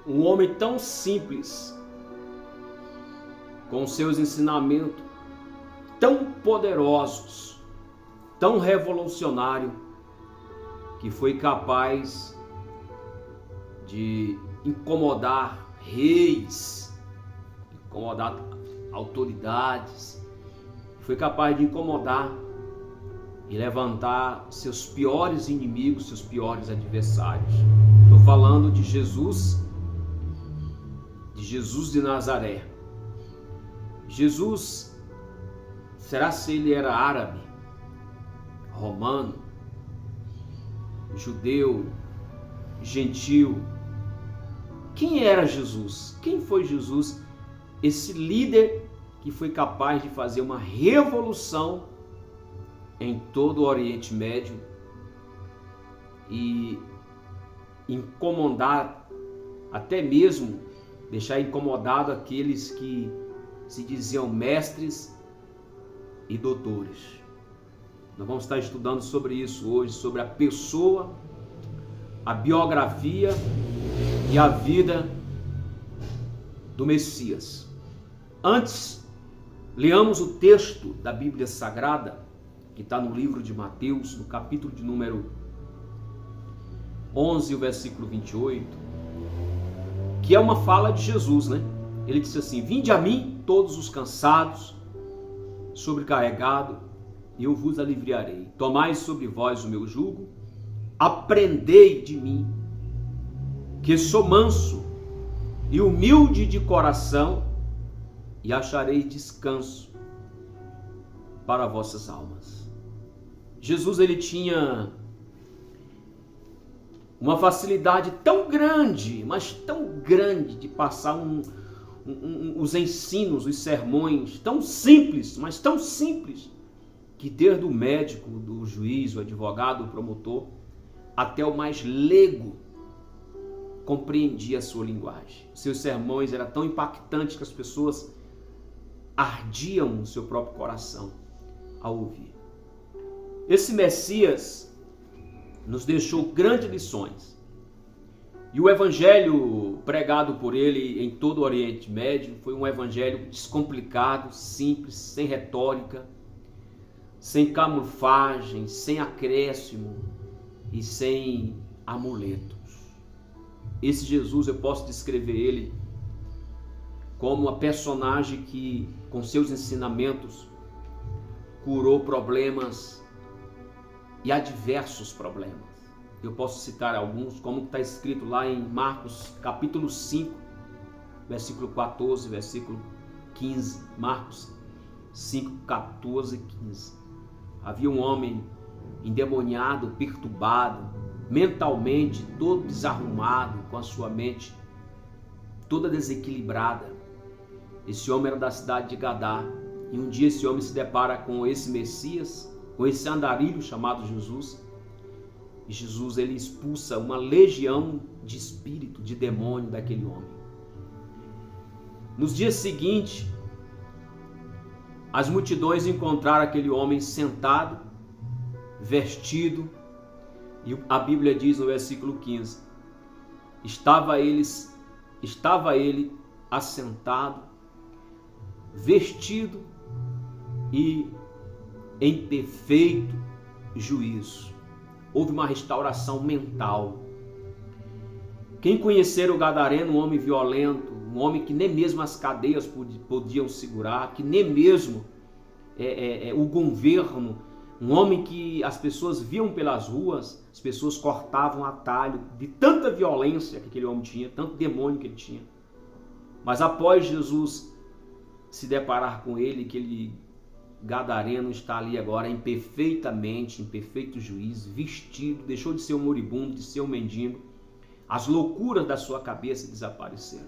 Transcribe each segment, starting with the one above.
um homem tão simples, com seus ensinamentos tão poderosos, tão revolucionário, que foi capaz de incomodar reis, incomodar autoridades, foi capaz de incomodar e levantar seus piores inimigos, seus piores adversários. Estou falando de Jesus de Nazaré. Jesus, será se ele era árabe, romano, judeu, gentil? Quem era Jesus? Quem foi Jesus? Esse líder que foi capaz de fazer uma revolução em todo o Oriente Médio e incomodar, até mesmo deixar incomodado aqueles que se diziam mestres e doutores. Nós vamos estar estudando sobre isso hoje, sobre a pessoa, a biografia e a vida do Messias. Antes, leamos o texto da Bíblia Sagrada, que está no livro de Mateus, no capítulo de número 11, o versículo 28, que é uma fala de Jesus, né? Ele disse assim: vinde a mim todos os cansados, sobrecarregados, e eu vos aliviarei. Tomai sobre vós o meu jugo, aprendei de mim, que sou manso e humilde de coração, e acharei descanso para vossas almas. Jesus, ele tinha uma facilidade tão grande, mas tão grande, de passar os ensinos, os sermões, tão simples, mas tão simples, que desde o médico, do juiz, o advogado, o promotor, até o mais leigo compreendia a sua linguagem. Seus sermões eram tão impactantes que as pessoas ardiam no seu próprio coração ao ouvir. Esse Messias nos deixou grandes lições. E o evangelho pregado por ele em todo o Oriente Médio foi um evangelho descomplicado, simples, sem retórica, sem camuflagem, sem acréscimo e sem amuletos. Esse Jesus, eu posso descrever ele como uma personagem que, com seus ensinamentos, curou problemas e adversos problemas. Eu posso citar alguns, como está escrito lá em Marcos capítulo 5, versículo 14, versículo 15. Marcos 5, 14 e 15. Havia um homem endemoniado, perturbado, mentalmente todo desarrumado, com a sua mente toda desequilibrada. Esse homem era da cidade de Gadá, e um dia esse homem se depara com esse Messias, com esse andarilho chamado Jesus, e Jesus, ele expulsa uma legião de espírito, de demônio daquele homem. Nos dias seguintes, as multidões encontraram aquele homem sentado, vestido, e a Bíblia diz no versículo 15, estava ele assentado, vestido e em perfeito juízo. Houve uma restauração mental. Quem conhecer o gadareno, um homem violento, um homem que nem mesmo as cadeias podiam segurar, que nem mesmo o governo, um homem que as pessoas viam pelas ruas, as pessoas cortavam atalho de tanta violência que aquele homem tinha, tanto demônio que ele tinha. Mas após Jesus se deparar com ele, que ele gadareno está ali agora em perfeito juízo, vestido, deixou de ser um moribundo, de ser um mendigo, as loucuras da sua cabeça desapareceram.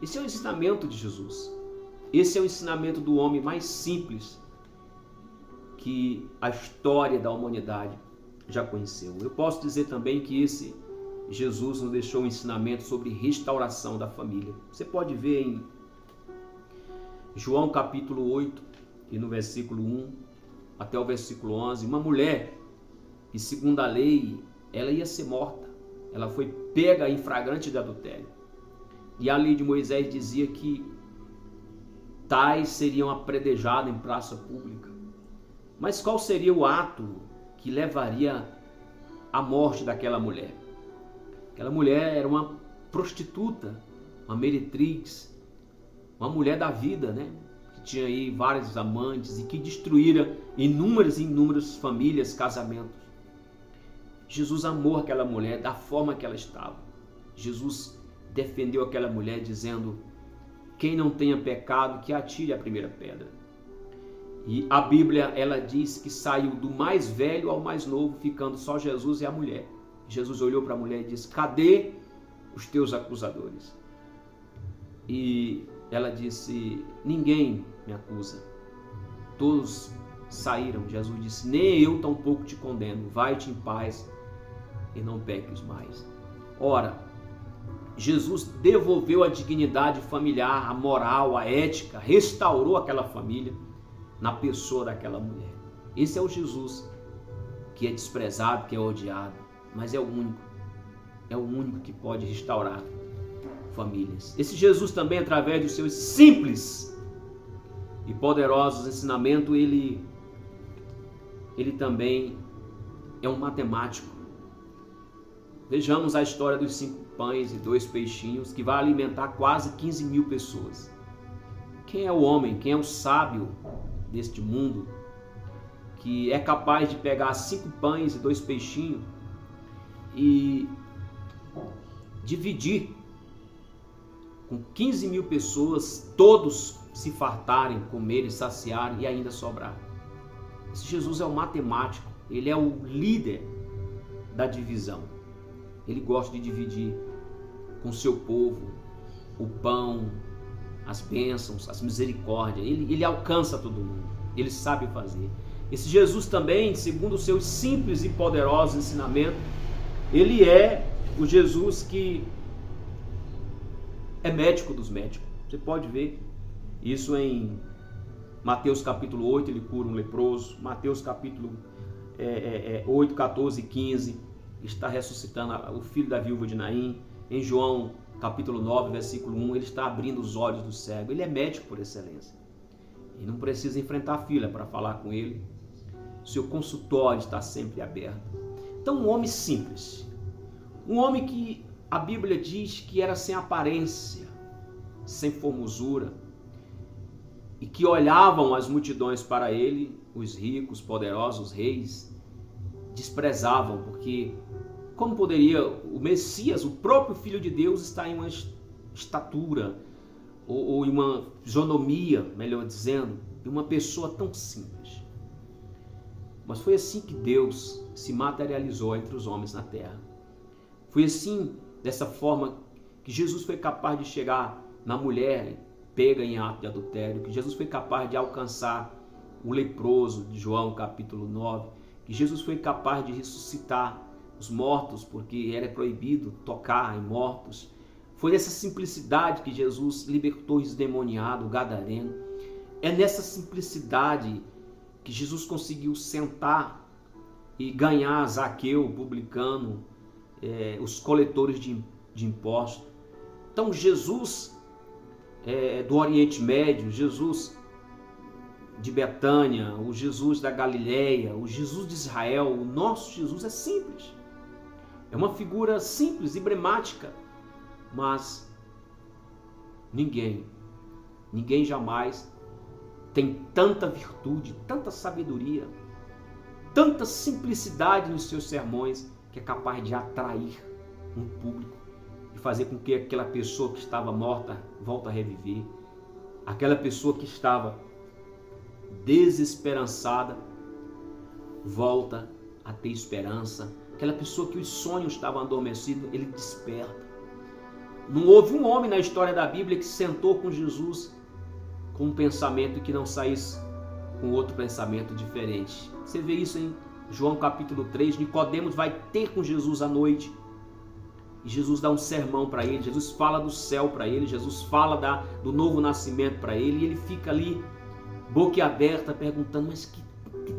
Esse é o ensinamento de Jesus. Esse é o ensinamento do homem mais simples que a história da humanidade já conheceu. Eu posso dizer também que esse Jesus nos deixou um ensinamento sobre restauração da família. Você pode ver em João capítulo 8, e no versículo 1 até o versículo 11, uma mulher que, segundo a lei, ela ia ser morta. Ela foi pega em flagrante de adultério. E a lei de Moisés dizia que tais seriam apedrejados em praça pública. Mas qual seria o ato que levaria à morte daquela mulher? Aquela mulher era uma prostituta, uma meretriz, uma mulher da vida, né? Que tinha aí vários amantes e que destruíra inúmeras e inúmeras famílias, casamentos. Jesus amou aquela mulher da forma que ela estava. Jesus defendeu aquela mulher dizendo: quem não tenha pecado, que atire a primeira pedra. E a Bíblia, ela diz que saiu do mais velho ao mais novo, ficando só Jesus e a mulher. Jesus olhou para a mulher e disse: cadê os teus acusadores? E ela disse: ninguém me acusa. Todos saíram. Jesus disse: nem eu tampouco te condeno. Vai-te em paz e não peques mais. Ora, Jesus devolveu a dignidade familiar, a moral, a ética, restaurou aquela família na pessoa daquela mulher. Esse é o Jesus que é desprezado, que é odiado, mas é o único que pode restaurar famílias. Esse Jesus também, através dos seus simples e poderosos ensinamentos, ele também é um matemático. Vejamos a história dos 5 pães e 2 peixinhos, que vai alimentar quase 15 mil pessoas. Quem é o homem, quem é o sábio deste mundo, que é capaz de pegar 5 pães e 2 peixinhos e dividir com 15 mil pessoas, todos se fartarem, comerem, saciarem e ainda sobrar? Esse Jesus é o matemático, ele é o líder da divisão. Ele gosta de dividir com o seu povo o pão, as bênçãos, as misericórdias. Ele alcança todo mundo, ele sabe fazer. Esse Jesus também, segundo os seus simples e poderosos ensinamentos, ele é o Jesus que é médico dos médicos. Você pode ver isso em Mateus capítulo 8, ele cura um leproso. Mateus capítulo 8, 14 e 15, está ressuscitando o filho da viúva de Naim. Em João capítulo 9, versículo 1, ele está abrindo os olhos do cego. Ele é médico por excelência. E não precisa enfrentar fila para falar com ele. O seu consultório está sempre aberto. Então, um homem simples. Um homem que a Bíblia diz que era sem aparência, sem formosura. E que olhavam as multidões para ele, os ricos, poderosos, os reis, desprezavam, porque como poderia o Messias, o próprio Filho de Deus, estar em uma estatura ou em uma fisionomia, melhor dizendo, de uma pessoa tão simples? Mas foi assim que Deus se materializou entre os homens na terra. Foi assim, dessa forma, que Jesus foi capaz de chegar na mulher pega em ato de adultério, que Jesus foi capaz de alcançar o leproso de João capítulo 9, que Jesus foi capaz de ressuscitar os mortos, porque era proibido tocar em mortos. Foi nessa simplicidade que Jesus libertou o endemoniado, o gadareno. É nessa simplicidade que Jesus conseguiu sentar e ganhar Zaqueu, o publicano, os coletores de impostos. Então Jesus do Oriente Médio, Jesus de Betânia, o Jesus da Galileia, o Jesus de Israel, o nosso Jesus é simples. É uma figura simples, emblemática, mas ninguém jamais tem tanta virtude, tanta sabedoria, tanta simplicidade nos seus sermões, que é capaz de atrair um público e fazer com que aquela pessoa que estava morta volte a reviver, aquela pessoa que estava desesperançada volta a ter esperança, aquela pessoa que os sonhos estavam adormecidos, ele desperta. Não houve um homem na história da Bíblia que sentou com Jesus com um pensamento que não saísse com outro pensamento diferente. Você vê isso em João capítulo 3, Nicodemos vai ter com Jesus à noite, e Jesus dá um sermão para ele, Jesus fala do céu para ele, Jesus fala do novo nascimento para ele, e ele fica ali, boquiaberta, perguntando: mas que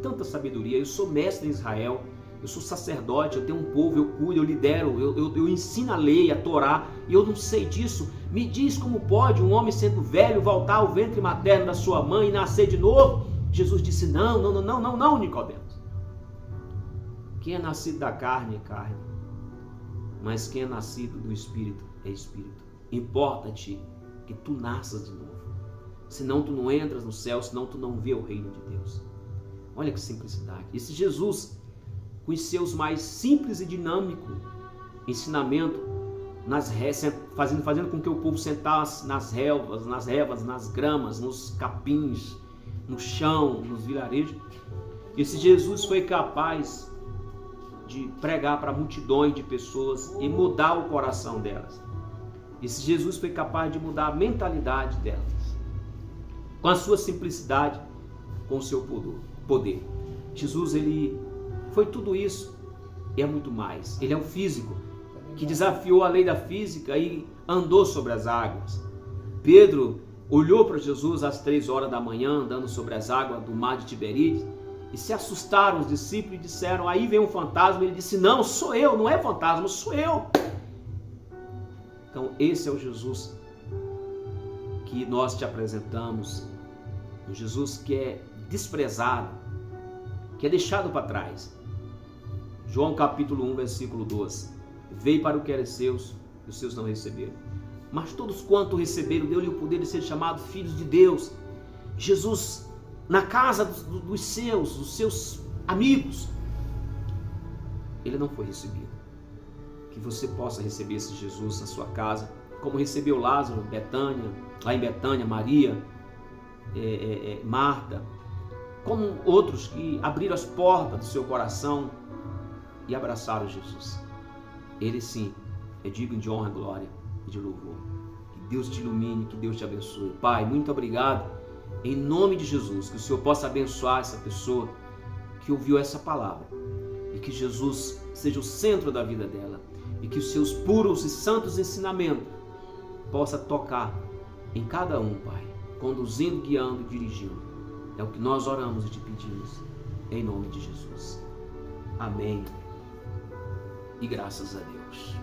tanta sabedoria, eu sou mestre em Israel, Eu sou sacerdote, eu tenho um povo, eu cuido, eu lidero, eu ensino a lei, a Torá, e eu não sei disso. Me diz como pode um homem sendo velho voltar ao ventre materno da sua mãe e nascer de novo? Jesus disse, não, Nicodemos. Quem é nascido da carne é carne, mas quem é nascido do Espírito é Espírito. Importa-te que tu nasças de novo. Senão tu não entras no céu, senão tu não vê o reino de Deus. Olha que simplicidade. Esse Jesus, com os seus mais simples e dinâmico ensinamento, fazendo com que o povo sentasse nas relvas, nas gramas, nos capins, no chão, nos vilarejos. Esse Jesus foi capaz de pregar para multidões de pessoas e mudar o coração delas. Esse Jesus foi capaz de mudar a mentalidade delas, com a sua simplicidade, com o seu poder. Jesus, ele foi tudo isso e é muito mais. Ele é um físico que desafiou a lei da física e andou sobre as águas. Pedro olhou para Jesus às 3 horas da manhã, andando sobre as águas do mar de Tiberíades, e se assustaram os discípulos e disseram, aí vem um fantasma. Ele disse, não, sou eu, não é fantasma, sou eu. Então esse é o Jesus que nós te apresentamos, um Jesus que é desprezado, que é deixado para trás. João capítulo 1, versículo 12. Veio para o que era seus, e os seus não receberam. Mas todos quanto receberam, deu-lhe o poder de ser chamado filhos de Deus. Jesus, na casa dos seus amigos, ele não foi recebido. Que você possa receber esse Jesus na sua casa, como recebeu Lázaro, lá em Betânia, Maria, Marta, como outros que abriram as portas do seu coração e abraçaram Jesus. Ele sim é digno de honra, glória e de louvor. Que Deus te ilumine, que Deus te abençoe. Pai, muito obrigado, em nome de Jesus, que o Senhor possa abençoar essa pessoa que ouviu essa palavra e que Jesus seja o centro da vida dela e que os seus puros e santos ensinamentos possa tocar em cada um, Pai, conduzindo, guiando e dirigindo. É o que nós oramos e te pedimos, em nome de Jesus. Amém. E graças a Deus.